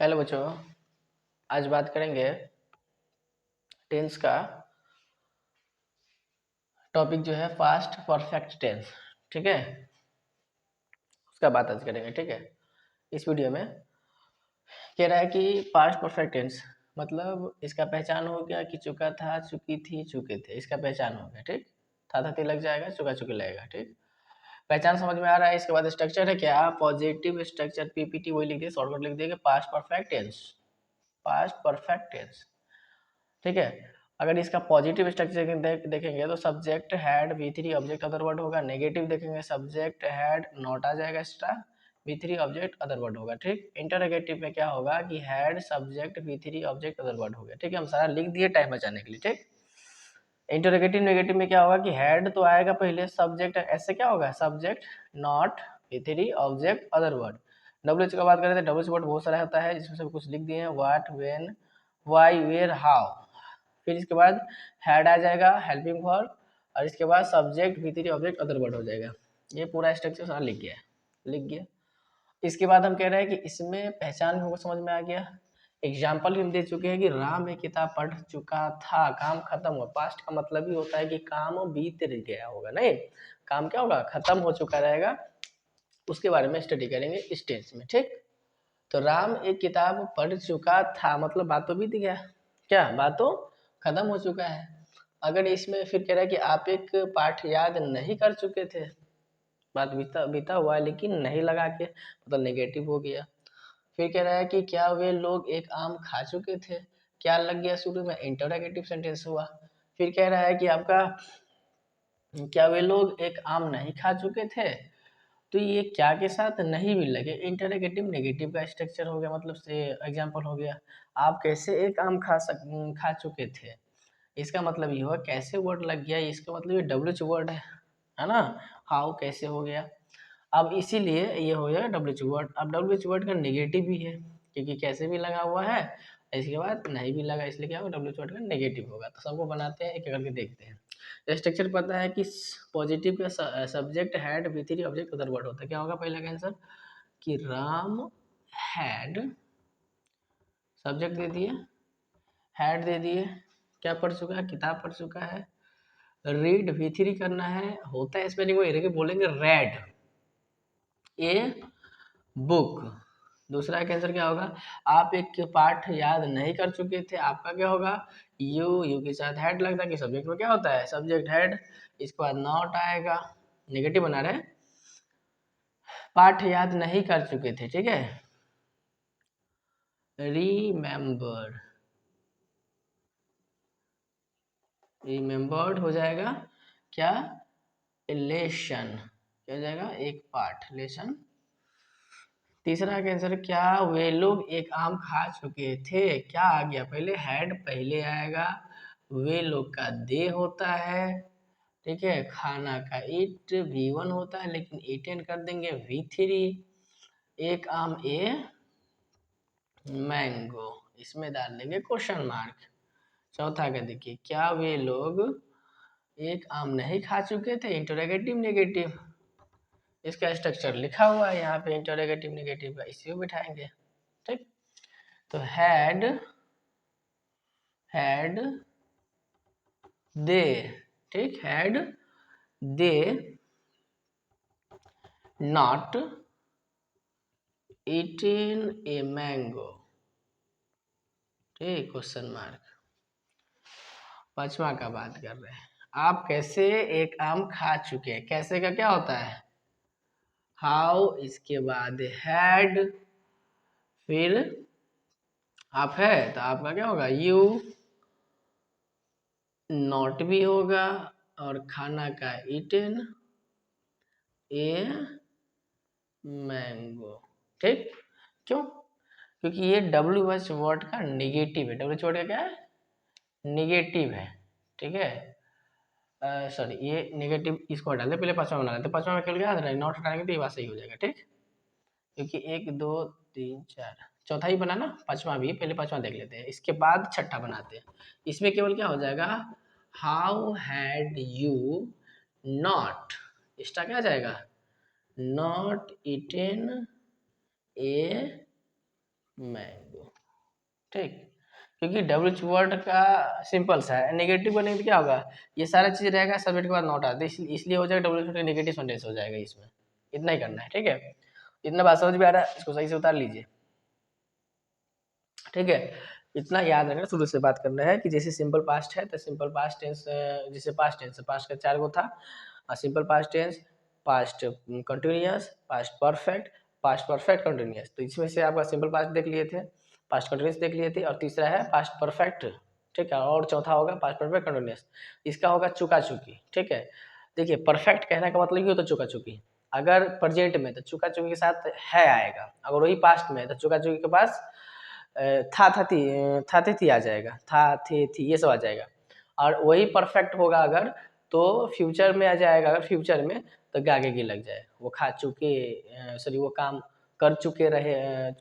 Hello बच्चों। आज बात करेंगे टेंस का। टॉपिक जो है पास्ट परफेक्ट टेंस। ठीक है, उसका बात आज करेंगे। ठीक है, इस वीडियो में कह रहा है कि पास्ट परफेक्ट टेंस मतलब इसका पहचान हो गया कि चुका था, चुकी थी, चुके थे। इसका पहचान हो गया। ठीक, था ती लग जाएगा, चुका चुके लगेगा। ठीक, पहचान समझ में आ रहा है। इसके बाद स्ट्रक्चर है क्या, पॉजिटिव स्ट्रक्चर। पीपीटी वही लिख दिए, शॉर्टकट लिख दिए past perfect tense. Past perfect tense. ठीक है, अगर इसका पॉजिटिव स्ट्रक्चर देखेंगे तो subject had V three object other word होगा। नेगेटिव देखेंगे सब्जेक्ट हैड नॉट आ जाएगा extra, V three object other word होगा। ठीक, इंटरोगेटिव में क्या होगा कि had subject V three object other word हो गया। ठीक है, हम सारा लिख दिए टाइम बचाने के लिए। ठीक, इंटरोगेटिव नेगेटिव में क्या होगा कि हैड तो आएगा पहले, सब्जेक्ट ऐसे क्या होगा, subject not we three object other word. W H का बात करें तो डब्ल्यू एच वर्ड बहुत सारा होता है, जिसमें सब कुछ लिख दिए हैं, what, when, why, where, how. फिर इसके बाद हैड आ जाएगा हेल्पिंग वर्ब, और इसके बाद subject V three object other word हो जाएगा। ये पूरा स्ट्रक्चर सारा लिख गया है, लिख गया। इसके बाद हम कह रहे हैं कि इसमें पहचान हमको समझ में आ गया। एग्जाम्पल हम दे चुके हैं कि राम एक किताब पढ़ चुका था, काम खत्म हुआ। पास्ट का मतलब ही होता है कि काम बीत गया होगा, नहीं, काम क्या होगा, खत्म हो चुका रहेगा। उसके बारे में स्टडी करेंगे इस टेंस में। ठीक, तो राम एक किताब पढ़ चुका था मतलब बात तो बीत गया, क्या बात तो खत्म हो चुका है। अगर इसमें फिर कह रहा है कि आप एक पाठ याद नहीं कर चुके थे, बात बीता बीता हुआ है लेकिन नहीं लगा के, मतलब नेगेटिव हो गया। फिर कह रहा है कि क्या वे लोग एक आम खा चुके थे, क्या लग गया शुरू में, इंटरोगेटिव सेंटेंस हुआ। फिर कह रहा है कि आपका क्या वे लोग एक आम नहीं खा चुके थे, तो ये क्या के साथ नहीं भी लगे, इंटरोगेटिव नेगेटिव का स्ट्रक्चर हो गया, मतलब से एग्जांपल हो गया। आप कैसे एक आम खा चुके थे, इसका मतलब ये हुआ कैसे वर्ड लग गया, इसका मतलब ये डब्ल्यू वर्ड है ना। हाउ कैसे हो गया, अब इसीलिए ये हो गया डब्ल्यू वर्ड। अब डब्ल्यू वर्ड का नेगेटिव भी है, क्योंकि कैसे भी लगा हुआ है, इसके बाद नहीं भी लगा, इसलिए क्या होगा, डब्ल्यू वर्ड का नेगेटिव होगा। तो सबको बनाते हैं, एक करके देखते हैं। स्ट्रक्चर पता है कि पॉजिटिव का subject had V three object other word होता है। क्या होगा पहला का आंसर कि राम हैड, सब्जेक्ट दे दिए, हैड दे दिए, क्या पढ़ चुका है, किताब पढ़ चुका है। रीड वी थ्री करना है, होता है स्पेलिंग वो बोलेंगे रेड, ए बुक। दूसरा का आंसर क्या होगा, आप एक पाठ याद नहीं कर चुके थे, आपका क्या होगा, यू के साथ हेड लगता है कि सब्जेक्ट में क्या होता है, सब्जेक्ट हेड। इसके बाद नॉट आएगा, नेगेटिव बना रहे, पाठ याद नहीं कर चुके थे। ठीक है, रिमेम्बर, रिमेम्बर्ड हो जाएगा क्या, लेसन, क्या हो जाएगा, एक पाठ, लेसन। तीसरा का आंसर क्या, वे लोग एक आम खा चुके थे, क्या आ गया पहले, हैड पहले आएगा, वे लोग का दे होता है। ठीक है, खाना का ईट वी वन होता है, लेकिन ईटेन कर देंगे वी थ्री। एक आम ए मैंगो, इसमें डाल देंगे क्वेश्चन मार्क। चौथा का देखिए, क्या वे लोग एक आम नहीं खा चुके थे, इंटरोगेटिव नेगेटिव। इसका स्ट्रक्चर लिखा हुआ है यहाँ पे, इंटरोगेटिव नेगेटिव का, इसी को बिठाएंगे। ठीक, तो हैड दे, ठीक, had they not eaten a mango, ठीक, क्वेश्चन मार्क। पांचवा का बात कर रहे हैं, आप कैसे एक आम खा चुके हैं, कैसे का क्या होता है, हाउ, इसके बाद हैड, फिर आप है तो आपका क्या होगा, यू, नॉट भी होगा, और खाना का ईटेन ए मैंगो। ठीक, क्यों, क्योंकि ये डब्ल्यू एच वर्ड का निगेटिव है। डब्ल्यू एच वर्ड का क्या है, निगेटिव है। ठीक है, सॉरी ये निगेटिव, इसको हटा दे, पहले पांचवा बना लेते, पांचवा में खेल गया, नॉट हटाएंगे तो ये बात सही हो जाएगा। ठीक, क्योंकि एक दो तीन चार, चौथा ही बना ना, पांचवा भी, पहले पांचवा देख लेते हैं, इसके बाद छठा बनाते हैं। इसमें केवल क्या हो जाएगा, हाउ हैड यू नॉट, इसका क्या जाएगा, नॉट इटेन ए मैंगो, ठीक। क्योंकि डब्ल्यूएच वर्ड का सिंपल सा है, नेगेटिव बनेगा तो क्या होगा, ये सारा चीज रहेगा, सब्जेक्ट के बाद नॉट आता है, इसलिए हो जाएगा डब्ल्यूएच वर्ड नेगेटिव सेंटेंस हो जाएगा इसमें। इतना ही करना है, ठीक है। इतना बात समझ में आ रहा है, इसको सही से उतार लीजिए, ठीक है। इतना याद रखना, शुरू से बात करना है कि जैसे सिंपल पास्ट है तो सिंपल पास्ट टेंस, जैसे पास्ट टेंस, पास्ट का 4 गो था, simple past tense, past continuous, past perfect continuous. तो इसमें से आपका सिंपल पास्ट देख लिए थे, पास्ट कंटिन्यूअस देख लिए थे, और तीसरा है पास्ट परफेक्ट, ठीक है, और चौथा होगा पास्ट परफेक्ट कंटिन्यूअस। इसका होगा चुका चुकी, ठीक है। देखिए परफेक्ट कहने का मतलब ये होता है चुका चुकी। अगर प्रेजेंट में तो चुका चुकी के साथ है आएगा, अगर वही पास्ट में तो चुका चुकी के पास था थे थी आ जाएगा, था थे थी ये सब आ जाएगा। और वही परफेक्ट होगा अगर, तो फ्यूचर में आ जाएगा, अगर फ्यूचर में तो गागे की लग जाए, वो खा चुके, सॉरी वो काम कर चुके रहे,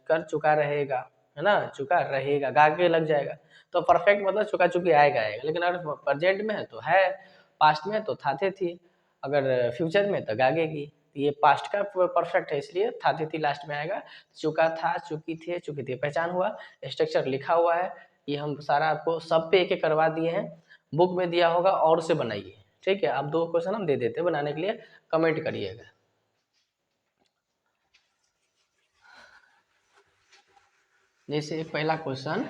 कर चुका रहेगा, है ना, चुका रहेगा, गागे लग जाएगा। तो परफेक्ट मतलब चुका चुकी आएगा आएगा, लेकिन अगर प्रेजेंट में है तो है, पास्ट में तो था थे थी, अगर फ्यूचर में तो गागेगी। ये पास्ट का परफेक्ट है, इसलिए था थे थी लास्ट में आएगा। चुका था, चुकी थे, चुकी थी पहचान हुआ, स्ट्रक्चर लिखा हुआ है, ये हम सारा आपको सब पे एक एक करवा दिए हैं, बुक में दिया होगा और से बनाइए, ठीक है। आप 2 क्वेश्चन हम दे देते हैं बनाने के लिए, कमेंट करिएगा। जैसे पहला क्वेश्चन